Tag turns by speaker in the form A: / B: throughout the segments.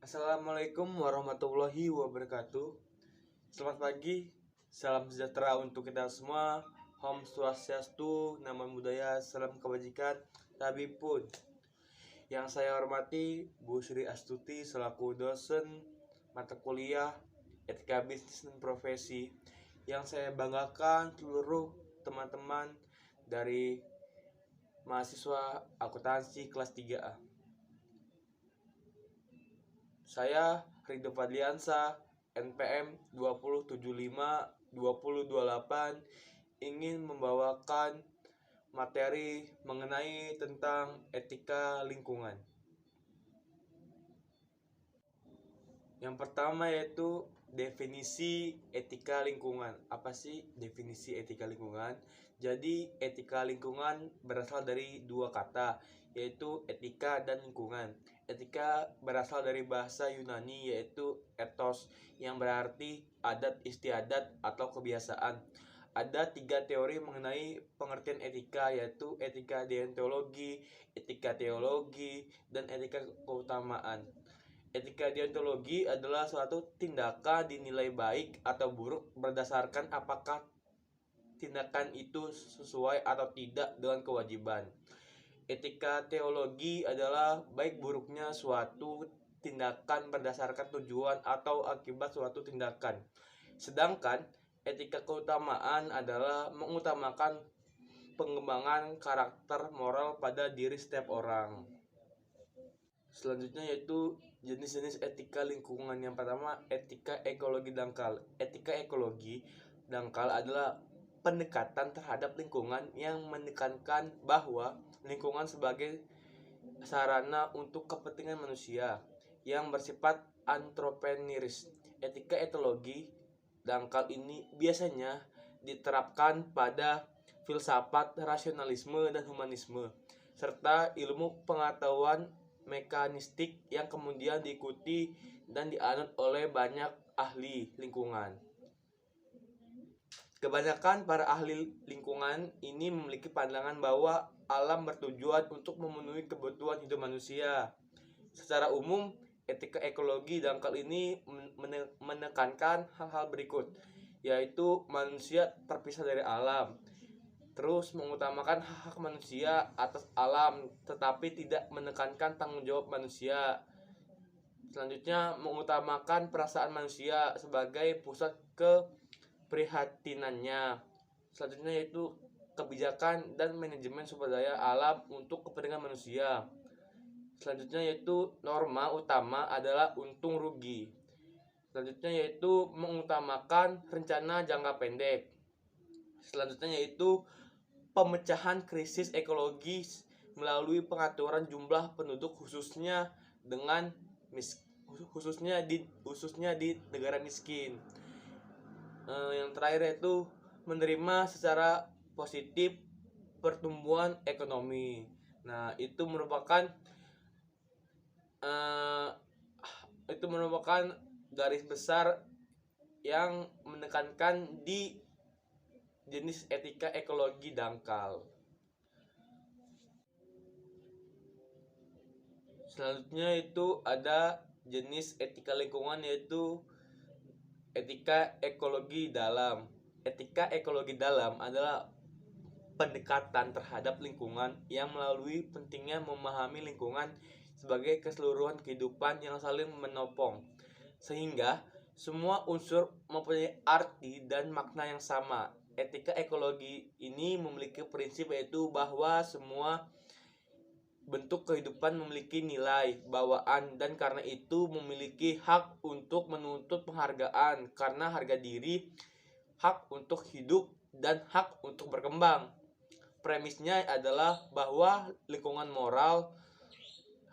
A: Assalamualaikum warahmatullahi wabarakatuh. Selamat pagi, salam sejahtera untuk kita semua. Om Swastiastu, Namo Buddhaya, salam kebajikan, Tabipun. Yang saya hormati Bu Sri Astuti selaku dosen mata kuliah Etika Bisnis dan Profesi. Yang saya banggakan seluruh teman-teman dari mahasiswa akuntansi kelas 3A. Saya Ridho Fadliansa, NPM 2075-2028, ingin membawakan materi mengenai tentang etika lingkungan. Yang pertama yaitu definisi etika lingkungan. Apa sih definisi etika lingkungan? Jadi etika lingkungan berasal dari dua kata, yaitu etika dan lingkungan. Etika berasal dari bahasa Yunani yaitu ethos, yang berarti adat istiadat atau kebiasaan. Ada 3 teori mengenai pengertian etika, yaitu etika deontologi, etika teologi, dan etika keutamaan. Etika deontologi adalah suatu tindakan dinilai baik atau buruk berdasarkan apakah tindakan itu sesuai atau tidak dengan kewajiban. Etika teologi adalah baik buruknya suatu tindakan berdasarkan tujuan atau akibat suatu tindakan. Sedangkan etika keutamaan adalah mengutamakan pengembangan karakter moral pada diri setiap orang. Selanjutnya yaitu jenis-jenis etika lingkungan. Yang pertama, etika ekologi dangkal. Etika ekologi dangkal adalah pendekatan terhadap lingkungan yang menekankan bahwa lingkungan sebagai sarana untuk kepentingan manusia yang bersifat antropoentris. Etika ekologi dangkal ini biasanya diterapkan pada filsafat rasionalisme dan humanisme serta ilmu pengetahuan mekanistik yang kemudian diikuti dan dianut oleh banyak ahli lingkungan. Kebanyakan para ahli lingkungan ini memiliki pandangan bahwa alam bertujuan untuk memenuhi kebutuhan hidup manusia. Secara umum, etika ekologi dangkal ini menekankan hal-hal berikut, yaitu manusia terpisah dari alam, terus mengutamakan hak-hak manusia atas alam tetapi tidak menekankan tanggung jawab manusia. Selanjutnya, mengutamakan perasaan manusia sebagai pusat keprihatinannya. Selanjutnya yaitu kebijakan dan manajemen sumber daya alam untuk kepentingan manusia. Selanjutnya yaitu norma utama adalah untung rugi. Selanjutnya yaitu mengutamakan rencana jangka pendek. Selanjutnya yaitu pemecahan krisis ekologis melalui pengaturan jumlah penduduk khususnya di negara miskin. Yang terakhir yaitu menerima secara positif pertumbuhan ekonomi. Nah, itu merupakan garis besar yang menekankan di jenis etika ekologi dangkal. Selanjutnya itu ada jenis etika lingkungan yaitu etika ekologi dalam. Etika ekologi dalam adalah pendekatan terhadap lingkungan yang melalui pentingnya memahami lingkungan sebagai keseluruhan kehidupan yang saling menopang, sehingga semua unsur mempunyai arti dan makna yang sama. Etika ekologi ini memiliki prinsip yaitu bahwa semua bentuk kehidupan memiliki nilai bawaan dan karena itu memiliki hak untuk menuntut penghargaan karena harga diri, hak untuk hidup, dan hak untuk berkembang. Premisnya adalah bahwa lingkungan moral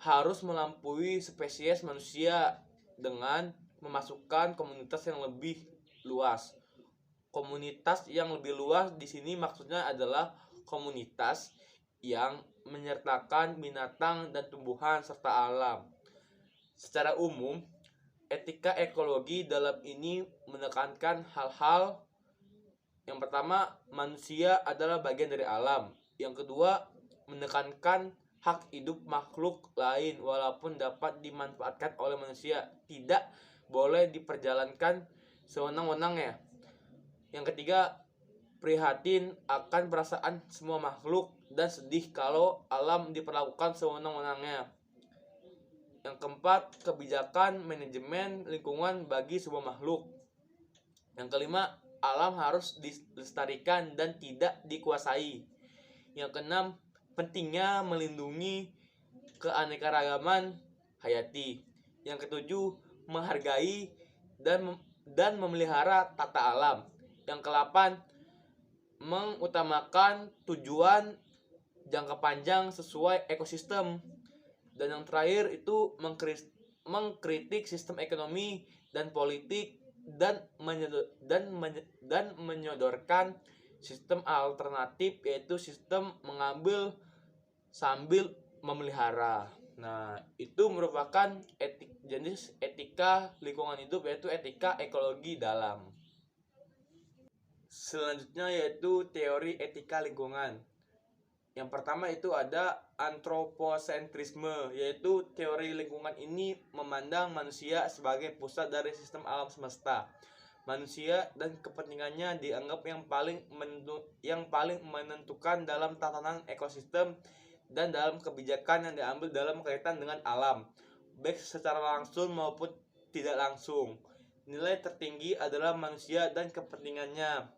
A: harus melampaui spesies manusia dengan memasukkan komunitas yang lebih luas. Komunitas yang lebih luas di sini maksudnya adalah komunitas yang menyertakan binatang dan tumbuhan serta alam. Secara umum, etika ekologi dalam ini menekankan hal-hal. Yang pertama, manusia adalah bagian dari alam. Yang kedua, menekankan hak hidup makhluk lain walaupun dapat dimanfaatkan oleh manusia, tidak boleh diperjalankan sewenang-wenangnya. Yang ketiga, prihatin akan perasaan semua makhluk dan sedih kalau alam diperlakukan sewenang-wenangnya. Yang keempat, kebijakan manajemen lingkungan bagi sebuah makhluk. Yang kelima, alam harus dilestarikan dan tidak dikuasai. Yang keenam, pentingnya melindungi keanekaragaman hayati. Yang ketujuh, menghargai dan memelihara tata alam. Yang kedelapan, mengutamakan tujuan jangka panjang sesuai ekosistem. Dan yang terakhir itu mengkritik sistem ekonomi dan politik dan menyodorkan sistem alternatif, yaitu sistem mengambil sambil memelihara. Nah, itu merupakan jenis etika lingkungan hidup, yaitu etika ekologi dalam. Selanjutnya yaitu teori etika lingkungan. Yang pertama itu ada antroposentrisme, yaitu teori lingkungan ini memandang manusia sebagai pusat dari sistem alam semesta. Manusia dan kepentingannya dianggap yang paling menentukan dalam tatanan ekosistem dan dalam kebijakan yang diambil dalam kaitan dengan alam, baik secara langsung maupun tidak langsung. Nilai tertinggi adalah manusia dan kepentingannya,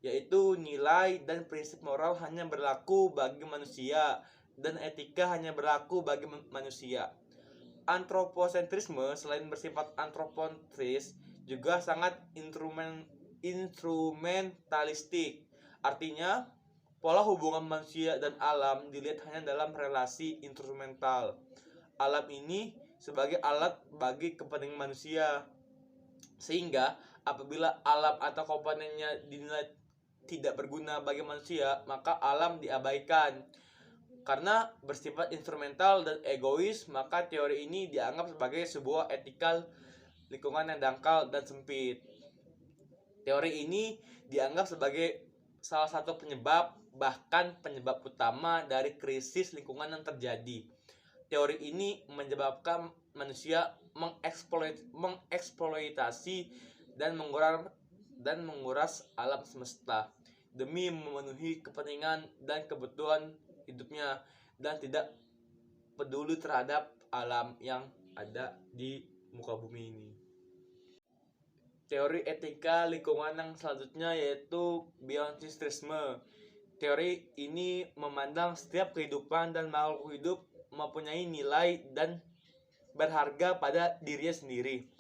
A: yaitu nilai dan prinsip moral hanya berlaku bagi manusia dan etika hanya berlaku bagi manusia. Antroposentrisme selain bersifat antropotris juga sangat instrumentalistik. Artinya, pola hubungan manusia dan alam dilihat hanya dalam relasi instrumental. Alam ini sebagai alat bagi kepentingan manusia. Sehingga apabila alam atau komponennya dinilai tidak berguna bagi manusia, maka alam diabaikan. Karena bersifat instrumental dan egois, maka teori ini dianggap sebagai sebuah etika lingkungan yang dangkal dan sempit. Teori ini dianggap sebagai salah satu penyebab, bahkan penyebab utama dari krisis lingkungan yang terjadi. Teori ini menyebabkan manusia mengeksploitasi dan menguras alam semesta demi memenuhi kepentingan dan kebutuhan hidupnya dan tidak peduli terhadap alam yang ada di muka bumi ini. Teori etika lingkungan yang selanjutnya yaitu biosentrisme. Teori ini memandang setiap kehidupan dan makhluk hidup mempunyai nilai dan berharga pada dirinya sendiri.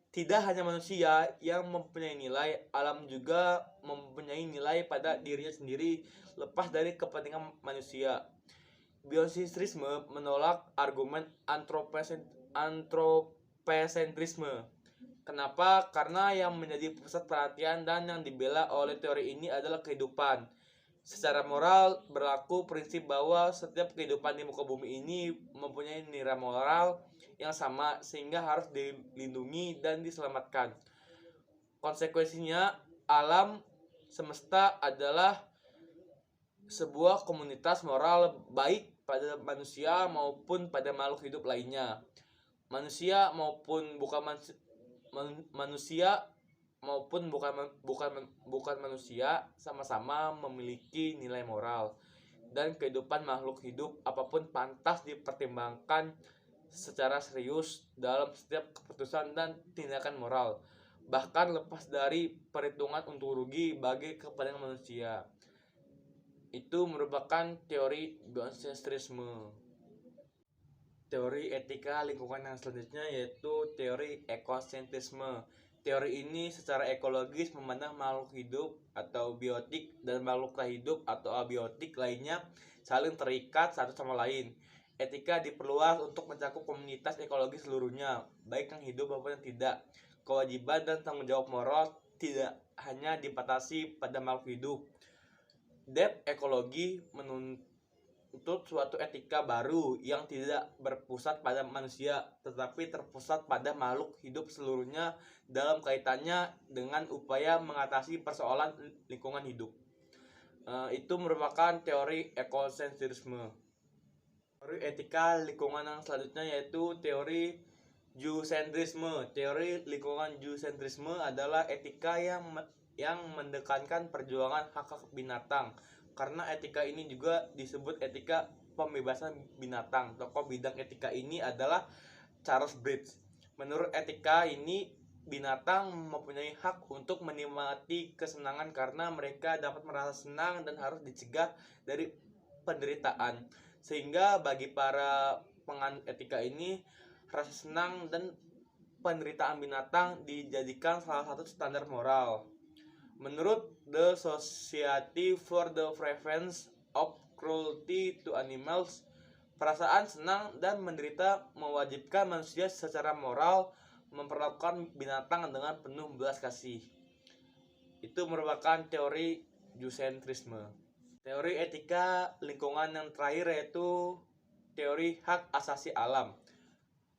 A: Tidak hanya manusia yang mempunyai nilai, alam juga mempunyai nilai pada dirinya sendiri lepas dari kepentingan manusia. Biosentrisme menolak argumen antropocentrisme. Kenapa? Karena yang menjadi pusat perhatian dan yang dibela oleh teori ini adalah kehidupan. Secara moral, berlaku prinsip bahwa setiap kehidupan di muka bumi ini mempunyai nilai moral yang sama sehingga harus dilindungi dan diselamatkan. Konsekuensinya, alam semesta adalah sebuah komunitas moral baik pada manusia maupun pada makhluk hidup lainnya. Manusia maupun bukan manusia sama-sama memiliki nilai moral, dan kehidupan makhluk hidup apapun pantas dipertimbangkan secara serius dalam setiap keputusan dan tindakan moral, bahkan lepas dari perhitungan untung rugi bagi kepentingan manusia. Itu merupakan teori biosentrisme. Teori etika lingkungan yang selanjutnya yaitu teori ekosentrisme. Teori ini secara ekologis memandang makhluk hidup atau biotik dan makhluk tak hidup atau abiotik lainnya saling terikat satu sama lain. Etika diperluas untuk mencakup komunitas ekologi seluruhnya, baik yang hidup maupun yang tidak. Kewajiban dan tanggung jawab moral tidak hanya dibatasi pada makhluk hidup. Depth ekologi menuntut suatu etika baru yang tidak berpusat pada manusia, tetapi terpusat pada makhluk hidup seluruhnya dalam kaitannya dengan upaya mengatasi persoalan lingkungan hidup. Itu merupakan teori ekosentrisme. Teori etika lingkungan yang selanjutnya yaitu teori geosentrisme. Teori lingkungan geosentrisme adalah etika yang mendekankan perjuangan hak-hak binatang. Karena etika ini juga disebut etika pembebasan binatang. Tokoh bidang etika ini adalah Charles Bridges. Menurut etika ini, binatang mempunyai hak untuk menikmati kesenangan karena mereka dapat merasa senang dan harus dicegah dari penderitaan. Sehingga bagi para penganut etika ini, rasa senang dan penderitaan binatang dijadikan salah satu standar moral. Menurut The Society for the Prevention of Cruelty to Animals, perasaan senang dan menderita mewajibkan manusia secara moral memperlakukan binatang dengan penuh belas kasih. Itu merupakan teori geosentrisme. Teori etika lingkungan yang terakhir yaitu teori hak asasi alam.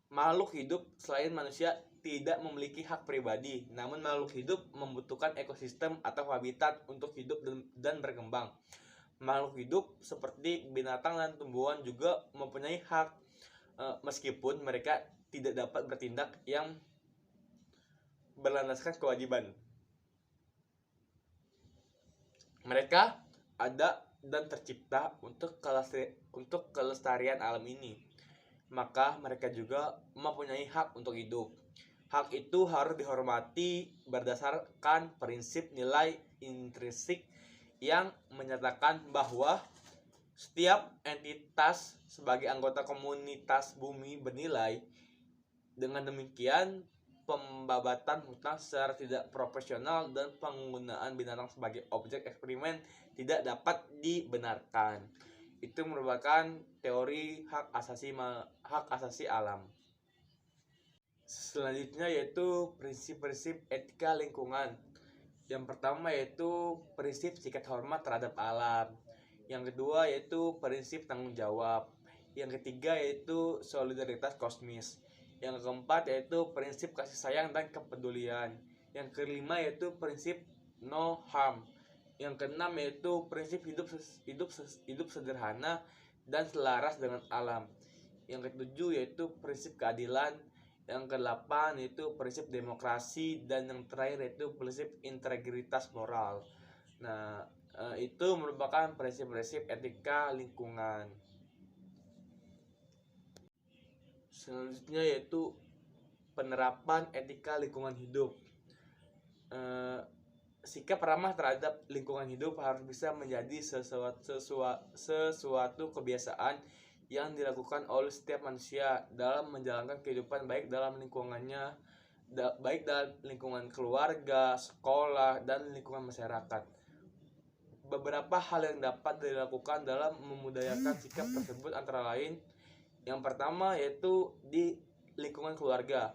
A: Makhluk hidup selain manusia tidak memiliki hak pribadi, namun makhluk hidup membutuhkan ekosistem atau habitat untuk hidup dan berkembang. Makhluk hidup seperti binatang dan tumbuhan juga mempunyai hak, meskipun mereka tidak dapat bertindak yang berlandaskan kewajiban. Mereka ada dan tercipta untuk kelestarian alam ini. Maka mereka juga mempunyai hak untuk hidup. Hak itu harus dihormati berdasarkan prinsip nilai intrinsik yang menyatakan bahwa setiap entitas sebagai anggota komunitas bumi bernilai. Dengan demikian, pembabatan hutan secara tidak profesional dan penggunaan binatang sebagai objek eksperimen tidak dapat dibenarkan. Itu merupakan teori hak asasi alam. Selanjutnya yaitu prinsip-prinsip etika lingkungan. Yang pertama yaitu prinsip sikap hormat terhadap alam. Yang kedua yaitu prinsip tanggung jawab. Yang ketiga yaitu solidaritas kosmis. Yang keempat yaitu prinsip kasih sayang dan kepedulian. Yang kelima yaitu prinsip no harm. Yang keenam yaitu prinsip hidup sederhana dan selaras dengan alam. Yang ketujuh yaitu prinsip keadilan. Yang kedelapan yaitu prinsip demokrasi, dan yang terakhir yaitu prinsip integritas moral. Nah, itu merupakan prinsip-prinsip etika lingkungan. Selanjutnya yaitu penerapan etika lingkungan hidup. Sikap ramah terhadap lingkungan hidup harus bisa menjadi sesuatu kebiasaan yang dilakukan oleh setiap manusia dalam menjalankan kehidupan baik dalam lingkungannya, baik dalam lingkungan keluarga, sekolah, dan lingkungan masyarakat. Beberapa hal yang dapat dilakukan dalam memudayakan sikap tersebut antara lain, yang pertama yaitu di lingkungan keluarga.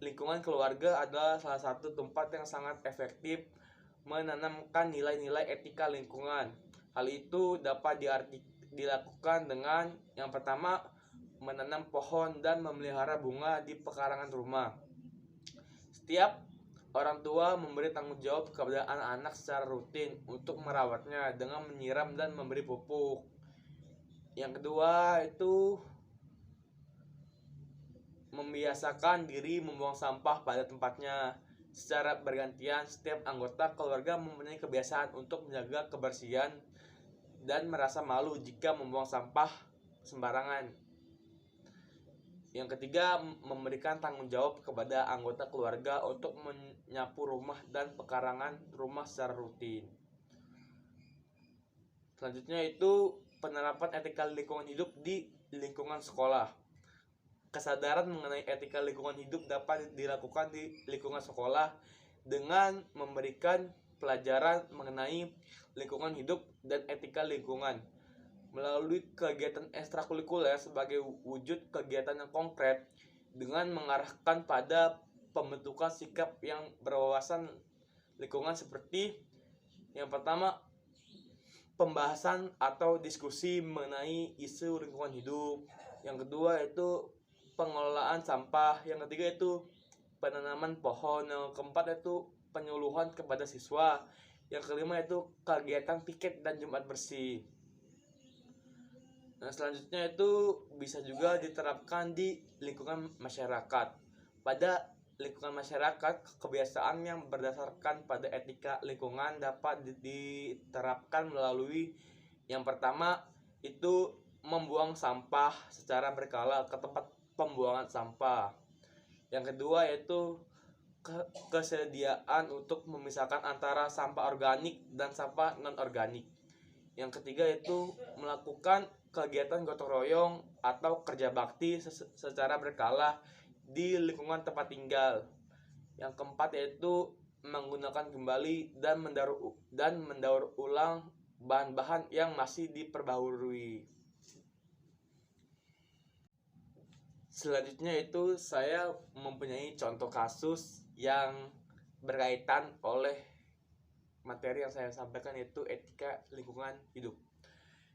A: Lingkungan keluarga adalah salah satu tempat yang sangat efektif menanamkan nilai-nilai etika lingkungan. Hal itu dapat dilakukan dengan yang pertama, menanam pohon dan memelihara bunga di pekarangan rumah. Setiap orang tua memberi tanggung jawab kepada anak-anak secara rutin untuk merawatnya dengan menyiram dan memberi pupuk. Yang kedua itu membiasakan diri membuang sampah pada tempatnya. Secara bergantian, setiap anggota keluarga mempunyai kebiasaan untuk menjaga kebersihan dan merasa malu jika membuang sampah sembarangan. Yang ketiga, memberikan tanggung jawab kepada anggota keluarga untuk menyapu rumah dan pekarangan rumah secara rutin. Selanjutnya itu penerapan etika lingkungan hidup di lingkungan sekolah. Kesadaran mengenai etika lingkungan hidup dapat dilakukan di lingkungan sekolah dengan memberikan pelajaran mengenai lingkungan hidup dan etika lingkungan melalui kegiatan ekstrakurikuler sebagai wujud kegiatan yang konkret dengan mengarahkan pada pembentukan sikap yang berwawasan lingkungan, seperti yang pertama, pembahasan atau diskusi mengenai isu lingkungan hidup. Yang kedua yaitu pengelolaan sampah. Yang ketiga itu penanaman pohon. Yang keempat itu penyuluhan kepada siswa. Yang kelima itu kegiatan piket dan Jumat bersih. Nah, selanjutnya itu bisa juga diterapkan di lingkungan masyarakat. Pada lingkungan masyarakat, kebiasaan yang berdasarkan pada etika lingkungan dapat diterapkan melalui yang pertama itu membuang sampah secara berkala ke tempat pembuangan sampah. Yang kedua yaitu kesediaan untuk memisahkan antara sampah organik dan sampah non-organik. Yang ketiga yaitu melakukan kegiatan gotong royong atau kerja bakti secara berkala di lingkungan tempat tinggal. Yang keempat yaitu menggunakan kembali dan mendaur ulang bahan-bahan yang masih diperbaharui. Selanjutnya itu saya mempunyai contoh kasus yang berkaitan oleh materi yang saya sampaikan, yaitu etika lingkungan hidup.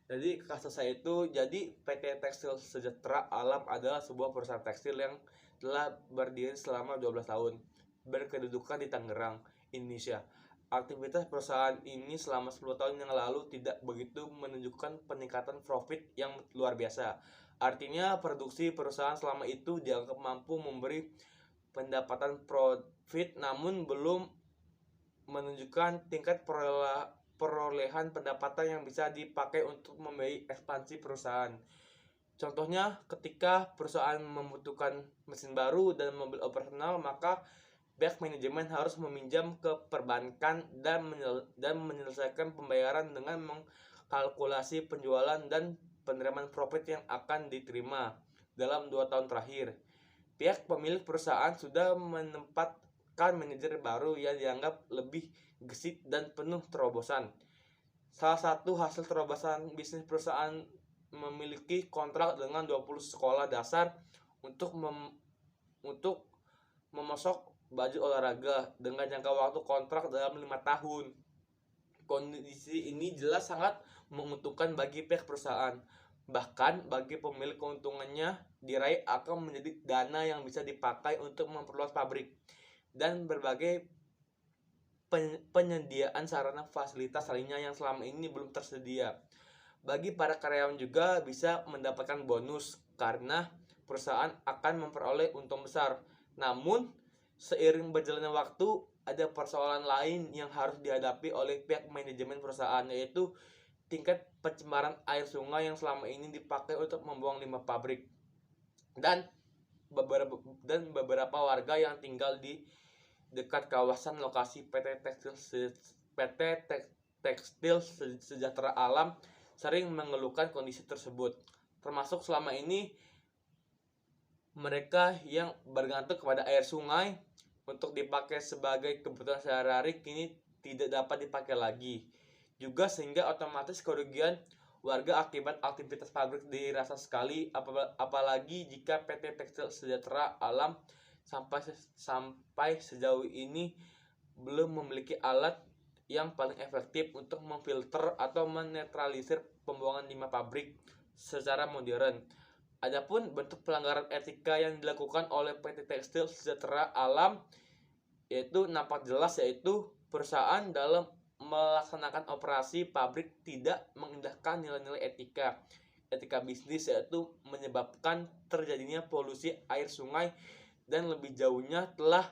A: Jadi kasus saya itu, jadi PT Tekstil Sejahtera Alam adalah sebuah perusahaan tekstil yang telah berdiri selama 12 tahun, berkedudukan di Tangerang, Indonesia. Aktivitas perusahaan ini selama 10 tahun yang lalu tidak begitu menunjukkan peningkatan profit yang luar biasa. Artinya produksi perusahaan selama itu dianggap mampu memberi pendapatan profit, namun belum menunjukkan tingkat perolehan pendapatan yang bisa dipakai untuk membiayai ekspansi perusahaan. Contohnya, ketika perusahaan membutuhkan mesin baru dan mobil operasional, maka pihak manajemen harus meminjam ke perbankan dan menyelesaikan pembayaran dengan mengkalkulasi penjualan dan penerimaan profit yang akan diterima dalam 2 tahun terakhir. Pihak pemilik perusahaan sudah menempatkan manajer baru yang dianggap lebih gesit dan penuh terobosan. Salah satu hasil terobosan bisnis perusahaan memiliki kontrak dengan 20 sekolah dasar untuk memasok baju olahraga dengan jangka waktu kontrak dalam 5 tahun. Kondisi ini jelas sangat menguntungkan bagi pihak perusahaan. Bahkan bagi pemilik, keuntungannya diraih akan menjadi dana yang bisa dipakai untuk memperluas pabrik dan berbagai penyediaan sarana fasilitas lainnya yang selama ini belum tersedia. Bagi para karyawan juga bisa mendapatkan bonus karena perusahaan akan memperoleh untung besar. Namun, seiring berjalannya waktu, ada persoalan lain yang harus dihadapi oleh pihak manajemen perusahaan, yaitu tingkat pencemaran air sungai yang selama ini dipakai untuk membuang limbah pabrik. Dan beberapa warga yang tinggal di dekat kawasan lokasi PT Tekstil Sejahtera Alam sering mengeluhkan kondisi tersebut. Termasuk selama ini mereka yang bergantung kepada air sungai untuk dipakai sebagai kebutuhan sehari-hari kini tidak dapat dipakai lagi. Juga sehingga otomatis kerugian warga akibat aktivitas pabrik dirasa sekali, apalagi jika PT Tekstil Sejahtera Alam sampai sejauh ini belum memiliki alat yang paling efektif untuk memfilter atau menetralisir pembuangan limbah pabrik secara modern. Adapun bentuk pelanggaran etika yang dilakukan oleh PT Tekstil Sejahtera Alam yaitu nampak jelas, yaitu perusahaan dalam melaksanakan operasi pabrik tidak mengindahkan nilai-nilai etika bisnis, yaitu menyebabkan terjadinya polusi air sungai dan lebih jauhnya telah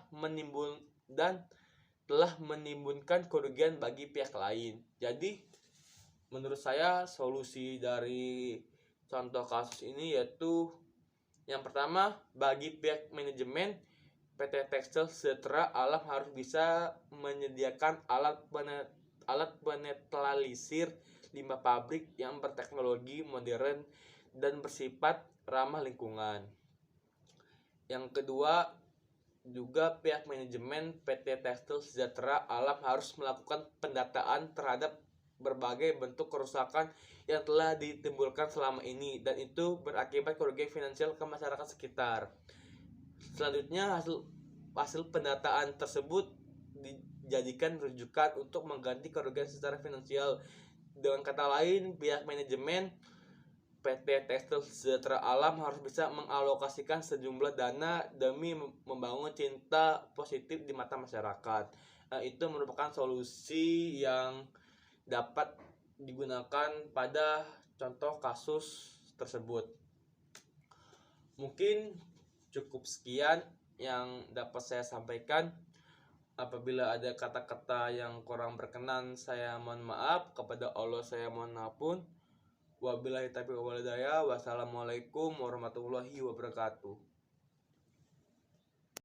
A: menimbulkan kerugian bagi pihak lain. Jadi menurut saya solusi dari contoh kasus ini yaitu yang pertama, bagi pihak manajemen PT Tekstil Sejahtera Alam harus bisa menyediakan alat penetralisir limbah pabrik yang berteknologi modern dan bersifat ramah lingkungan. Yang kedua, juga pihak manajemen PT Tekstil Sejahtera Alam harus melakukan pendataan terhadap berbagai bentuk kerusakan yang telah ditimbulkan selama ini, dan itu berakibat kerugian finansial ke masyarakat sekitar. Selanjutnya, hasil pendataan tersebut dijadikan rujukan untuk mengganti kerugian secara finansial. Dengan kata lain, pihak manajemen PT Tekstil Sejahtera Alam harus bisa mengalokasikan sejumlah dana demi membangun cinta positif di mata masyarakat. Itu merupakan solusi yang dapat digunakan pada contoh kasus tersebut. Mungkin cukup sekian yang dapat saya sampaikan. Apabila ada kata-kata yang kurang berkenan, saya mohon maaf. Kepada Allah saya mohon ampun. Wabillahi taufiq wal hidayah. Wassalamualaikum warahmatullahi wabarakatuh.